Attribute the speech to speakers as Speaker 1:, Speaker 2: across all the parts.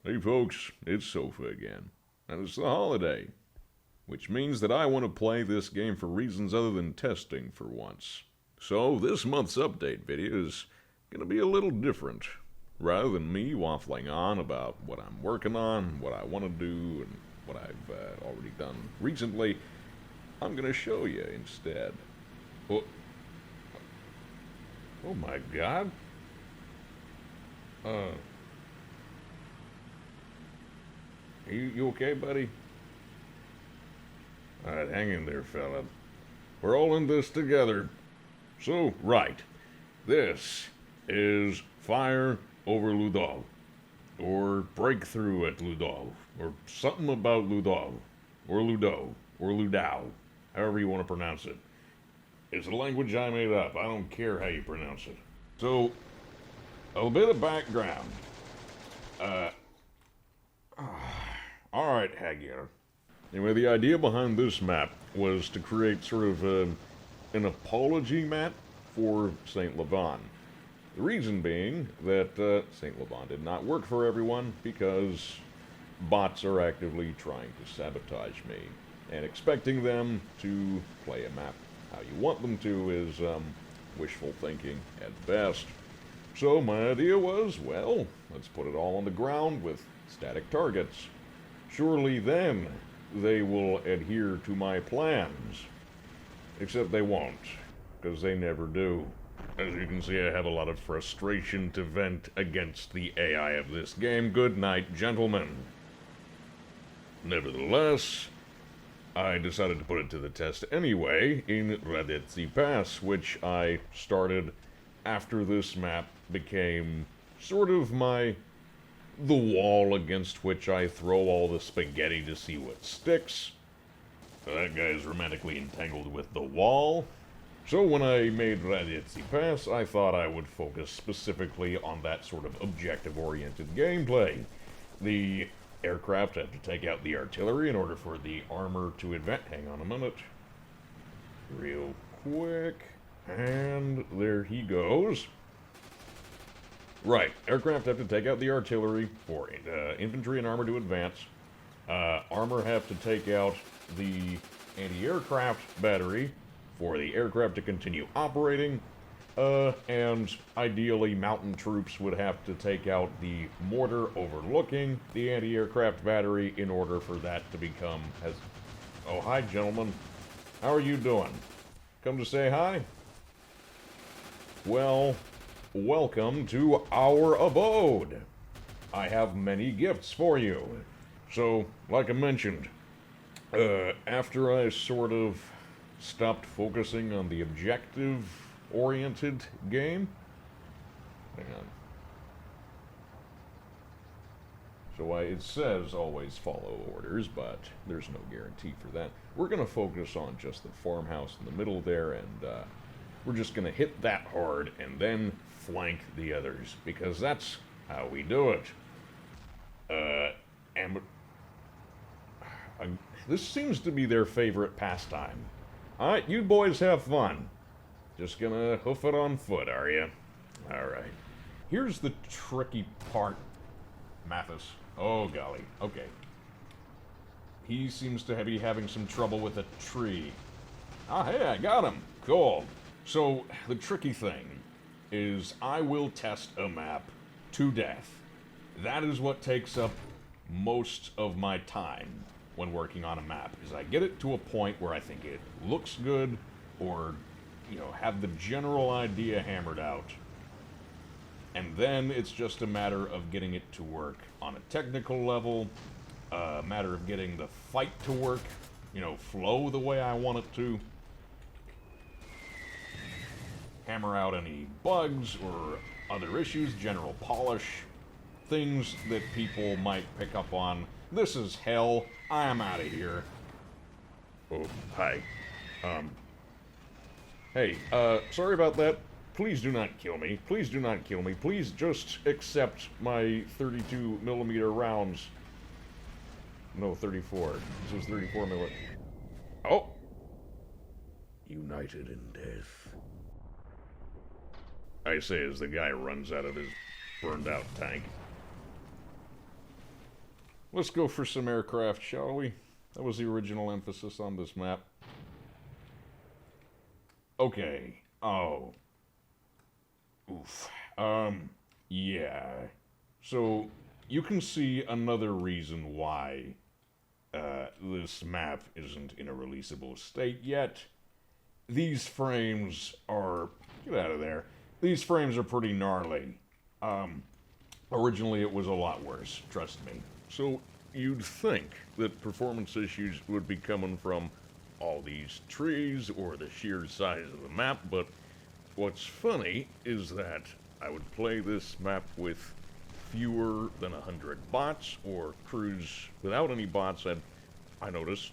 Speaker 1: Hey folks, it's Sofa again, and it's the holiday, which means that I want to play this game for reasons other than testing for once. So this month's update video is going to be a little different. Rather than me waffling on about what I'm working on, what I want to do, and what I've already done recently, I'm going to show you instead. Oh, oh my god. Uh, you okay, buddy? Alright, hang in there, fella. We're all in this together. So, right. This is Fire over Ludov. Or Breakthrough at Ludov. Or something about Ludov. Or Ludo. Or Ludau. However you want to pronounce it. It's a language I made up. I don't care how you pronounce it. So, a bit of background. Alright, Hagia. Anyway, the idea behind this map was to create sort of an apology map for St. Levon. The reason being that St. Levon did not work for everyone because bots are actively trying to sabotage me. And expecting them to play a map how you want them to is wishful thinking at best. So my idea was, well, let's put it all on the ground with static targets. Surely then they will adhere to my plans. Except they won't, because they never do. As you can see, I have a lot of frustration to vent against the AI of this game. Good night, gentlemen. Nevertheless, I decided to put it to the test anyway in Radetsi Pass, which I started after this map became sort of the wall against which I throw all the spaghetti to see what sticks. That guy is romantically entangled with the wall. So when I made Radetsi Pass, I thought I would focus specifically on that sort of objective-oriented gameplay. The aircraft had to take out the artillery in order for the armor to advance. Hang on a minute. Real quick. And there he goes. Right, aircraft have to take out the artillery for infantry and armor to advance. Armor have to take out the anti-aircraft battery for the aircraft to continue operating. And ideally, mountain troops would have to take out the mortar overlooking the anti-aircraft battery in order for that to become as... Oh, hi, gentlemen. How are you doing? Come to say hi? Well, welcome to our abode. I have many gifts for you. So, like I mentioned, after I sort of stopped focusing on the objective-oriented game... Hang on. So it says always follow orders, but there's no guarantee for that. We're going to focus on just the farmhouse in the middle there, and we're just going to hit that hard and then flank the others, because that's how we do it. This seems to be their favorite pastime. Alright, you boys have fun. Just gonna hoof it on foot, are you? Alright. Here's the tricky part, Mathis. Oh, golly. Okay. He seems to be having some trouble with a tree. Ah, hey, I got him. Cool. So, the tricky thing is I will test a map to death. That is what takes up most of my time when working on a map, is I get it to a point where I think it looks good, or, you know, have the general idea hammered out. And then it's just a matter of getting it to work on a technical level, a matter of getting the fight to work, you know, flow the way I want it to. Hammer out any bugs or other issues, general polish, things that people might pick up on. This is hell. I am out of here. Oh, hi. Hey, sorry about that. Please do not kill me. Please do not kill me. Please just accept my 32 millimeter rounds. No, 34. This was 34 millimeter. Oh! United in death. I say as the guy runs out of his burned out tank. Let's go for some aircraft, shall we? That was the original emphasis on this map. Okay. Oh. Oof. Yeah. So, you can see another reason why this map isn't in a releasable state yet. These frames are... Get out of there. These frames are pretty gnarly. Originally it was a lot worse, trust me. So, you'd think that performance issues would be coming from all these trees or the sheer size of the map, but what's funny is that I would play this map with fewer than 100 bots or crews without any bots, and I noticed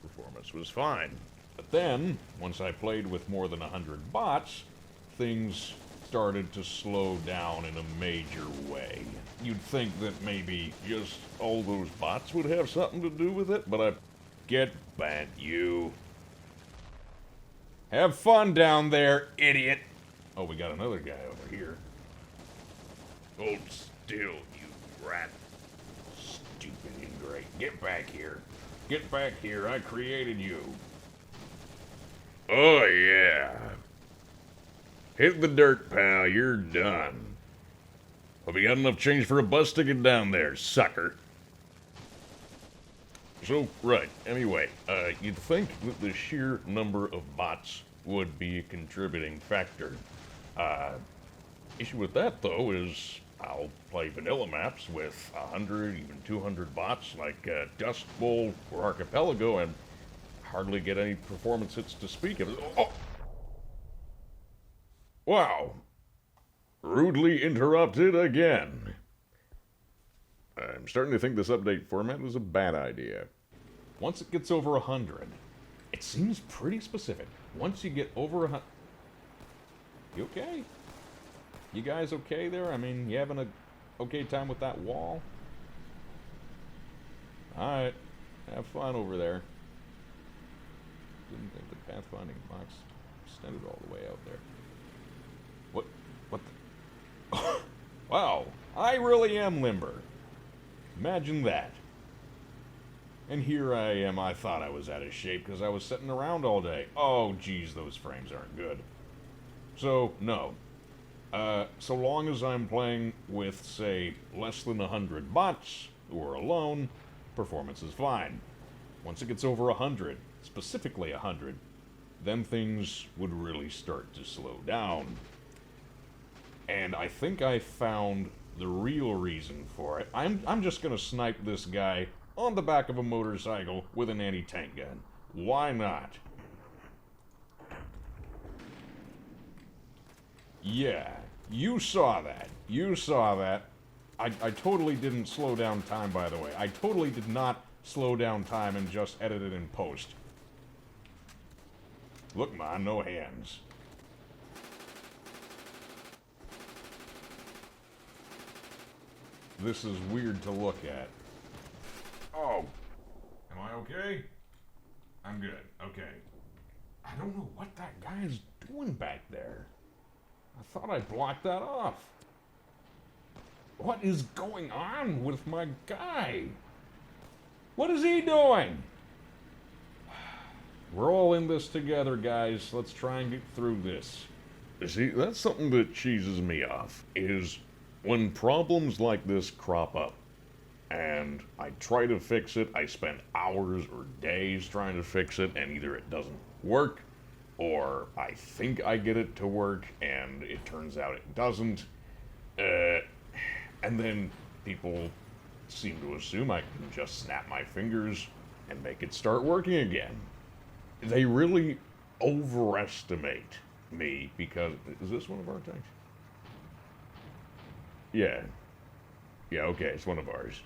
Speaker 1: performance was fine. But then, once I played with more than 100 bots, things started to slow down in a major way. You'd think that maybe just all those bots would have something to do with it, but I... Get bent, you. Have fun down there, idiot. Oh, we got another guy over here. Hold still, you rat. Stupid ingrate. Get back here. Get back here. I created you. Oh, yeah. Hit the dirt, pal. You're done. Hope you got enough change for a bus ticket down there, sucker. So, right, anyway, you'd think that the sheer number of bots would be a contributing factor. Issue with that, though, is I'll play vanilla maps with 100, even 200 bots, like Dust Bowl or Archipelago, and hardly get any performance hits to speak of. Oh! Wow. Rudely interrupted again. I'm starting to think this update format was a bad idea. Once it gets over 100, it seems pretty specific. Once you get over 100... You okay? You guys okay there? I mean, you having a okay time with that wall? Alright. Have fun over there. Didn't think the pathfinding box extended all the way out there. What the... Wow. I really am limber. Imagine that. And here I am, I thought I was out of shape because I was sitting around all day. Oh, geez, those frames aren't good. So, no. So long as I'm playing with, say, less than 100 bots, or alone, performance is fine. Once it gets over 100, specifically 100, then things would really start to slow down. And I think I found the real reason for it. I'm just gonna snipe this guy on the back of a motorcycle with an anti-tank gun. Why not? Yeah, you saw that. You saw that. I totally didn't slow down time, by the way. I totally did not slow down time and just edit it in post. Look, man, no hands. This is weird to look at. Oh. Am I okay? I'm good. Okay. I don't know what that guy is doing back there. I thought I blocked that off. What is going on with my guy? What is he doing? We're all in this together, guys. Let's try and get through this. See, that's something that cheeses me off, is when problems like this crop up, and I try to fix it, I spend hours or days trying to fix it, and either it doesn't work, or I think I get it to work, and it turns out it doesn't. And then people seem to assume I can just snap my fingers and make it start working again. They really overestimate me because... Is this one of our tanks? Yeah. Yeah, okay, it's one of ours.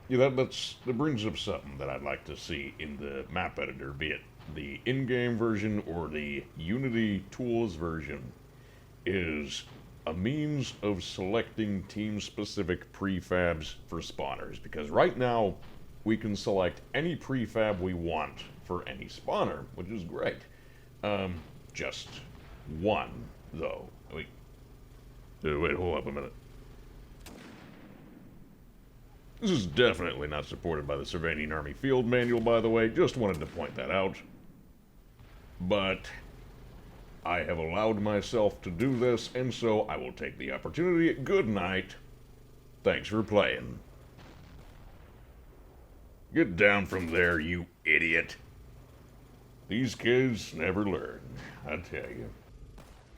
Speaker 1: Yeah, that brings up something that I'd like to see in the map editor, be it the in-game version or the Unity tools version, is a means of selecting team-specific prefabs for spawners. Because right now, we can select any prefab we want for any spawner, which is great. Just one, though. Wait, hold up a minute. This is definitely not supported by the Surveying Army Field Manual, by the way. Just wanted to point that out. But I have allowed myself to do this, and so I will take the opportunity. Good night. Thanks for playing. Get down from there, you idiot. These kids never learn, I tell you.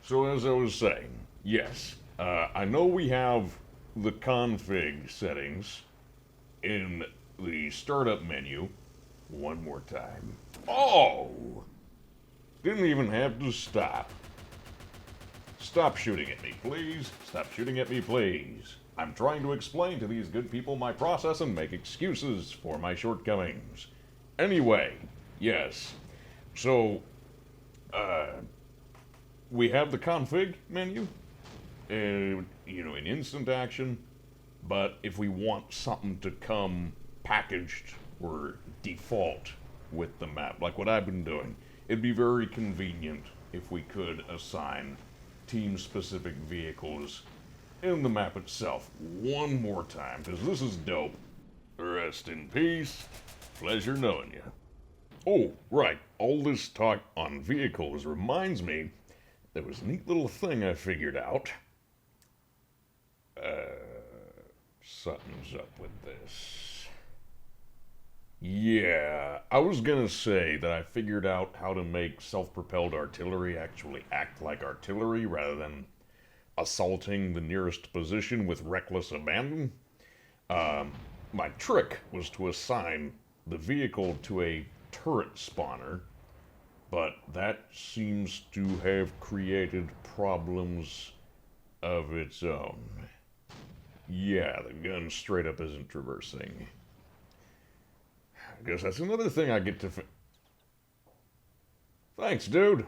Speaker 1: So as I was saying, yes, I know we have the config settings in the startup menu. One more time. Oh! Didn't even have to stop. Stop shooting at me, please. Stop shooting at me, please. I'm trying to explain to these good people my process and make excuses for my shortcomings. Anyway, yes. So, we have the config menu, in instant action, but if we want something to come packaged or default with the map, like what I've been doing, it'd be very convenient if we could assign team-specific vehicles in the map itself one more time, because this is dope. Rest in peace. Pleasure knowing you. Oh, right. All this talk on vehicles reminds me there was a neat little thing I figured out. Something's up with this. Yeah, I was gonna say that I figured out how to make self-propelled artillery actually act like artillery rather than assaulting the nearest position with reckless abandon. My trick was to assign the vehicle to a turret spawner, but that seems to have created problems of its own. Yeah, the gun straight up isn't traversing. I guess that's another thing I get to Thanks, dude.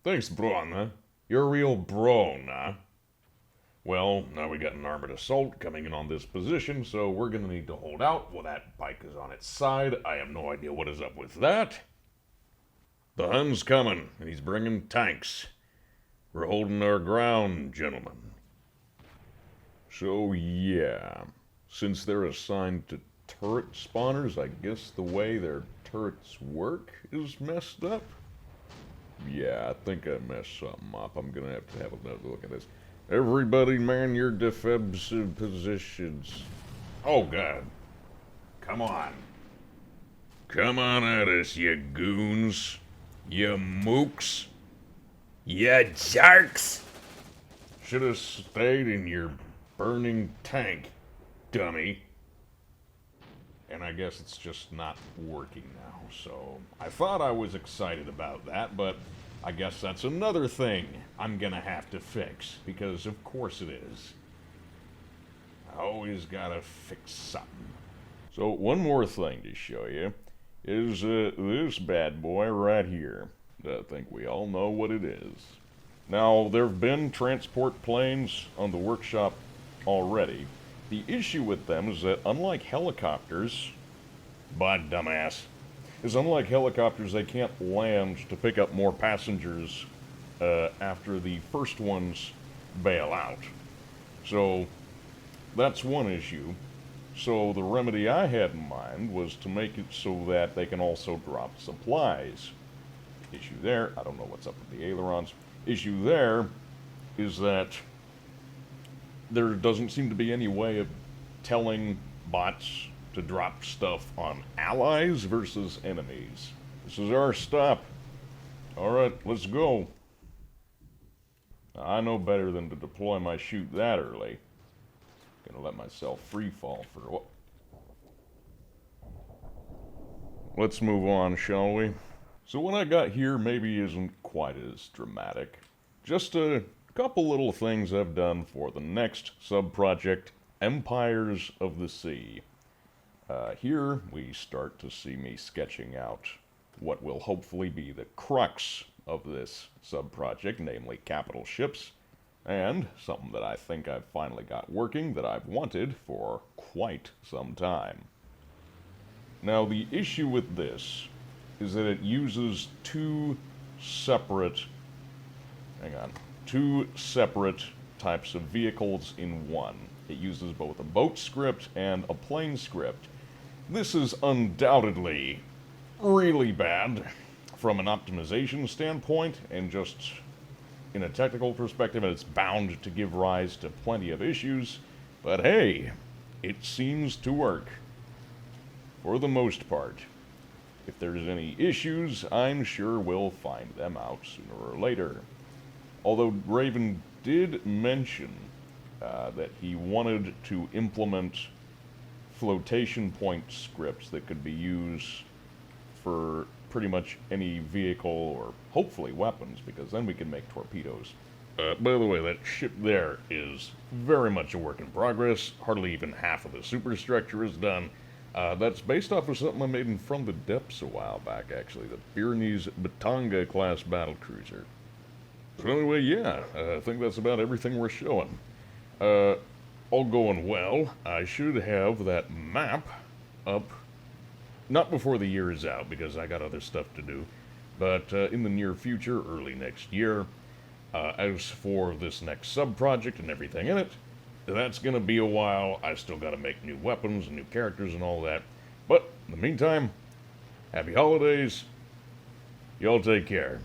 Speaker 1: Thanks, Bronna. You're a real bro, nah? Well, now we got an armored assault coming in on this position, so we're gonna need to hold out while that bike is on its side. I have no idea what is up with that. The Hun's coming, and he's bringing tanks. We're holding our ground, gentlemen. So, yeah. Since they're assigned to turret spawners, I guess the way their turrets work is messed up? Yeah, I think I messed something up. I'm gonna have another look at this. Everybody man your defensive positions. Oh, God. Come on. Come on at us, you goons. You mooks. You jerks. Should have stayed in your burning tank, dummy. And I guess it's just not working now, so I thought I was excited about that, but I guess that's another thing I'm gonna have to fix, because of course it is. I always gotta fix something. So one more thing to show you is this bad boy right here. I think we all know what it is. Now, there have been transport planes on the workshop already. The issue with them is that unlike helicopters, dumbass, unlike helicopters, they can't land to pick up more passengers after the first ones bail out. So that's one issue. So the remedy I had in mind was to make it so that they can also drop supplies. Issue there, I don't know what's up with the ailerons. Issue there is that there doesn't seem to be any way of telling bots to drop stuff on allies versus enemies. This is our stop. Alright, let's go. I know better than to deploy my chute that early. Gonna let myself free fall for what? Let's move on, shall we? So what I got here maybe isn't quite as dramatic. Just a couple little things I've done for the next sub-project, Empires of the Sea. Here we start to see me sketching out what will hopefully be the crux of this sub-project, namely capital ships, and something that I think I've finally got working that I've wanted for quite some time. Now the issue with this is that it uses two separate types of vehicles in one. It uses both a boat script and a plane script. This is undoubtedly really bad from an optimization standpoint, and just in a technical perspective, it's bound to give rise to plenty of issues. But hey, it seems to work for the most part. If there's any issues, I'm sure we'll find them out sooner or later. Although Raven did mention that he wanted to implement flotation point scripts that could be used for pretty much any vehicle, or hopefully weapons, because then we can make torpedoes. By the way, that ship there is very much a work in progress. Hardly even half of the superstructure is done. That's based off of something I made in From the Depths a while back, actually. The Pyrenees Batanga class battlecruiser. So anyway, yeah, I think that's about everything we're showing. All going well, I should have that map up, not before the year is out, because I got other stuff to do, but in the near future, early next year. As for this next sub-project and everything in it, that's going to be a while. I still got to make new weapons and new characters and all that. But in the meantime, happy holidays. Y'all take care.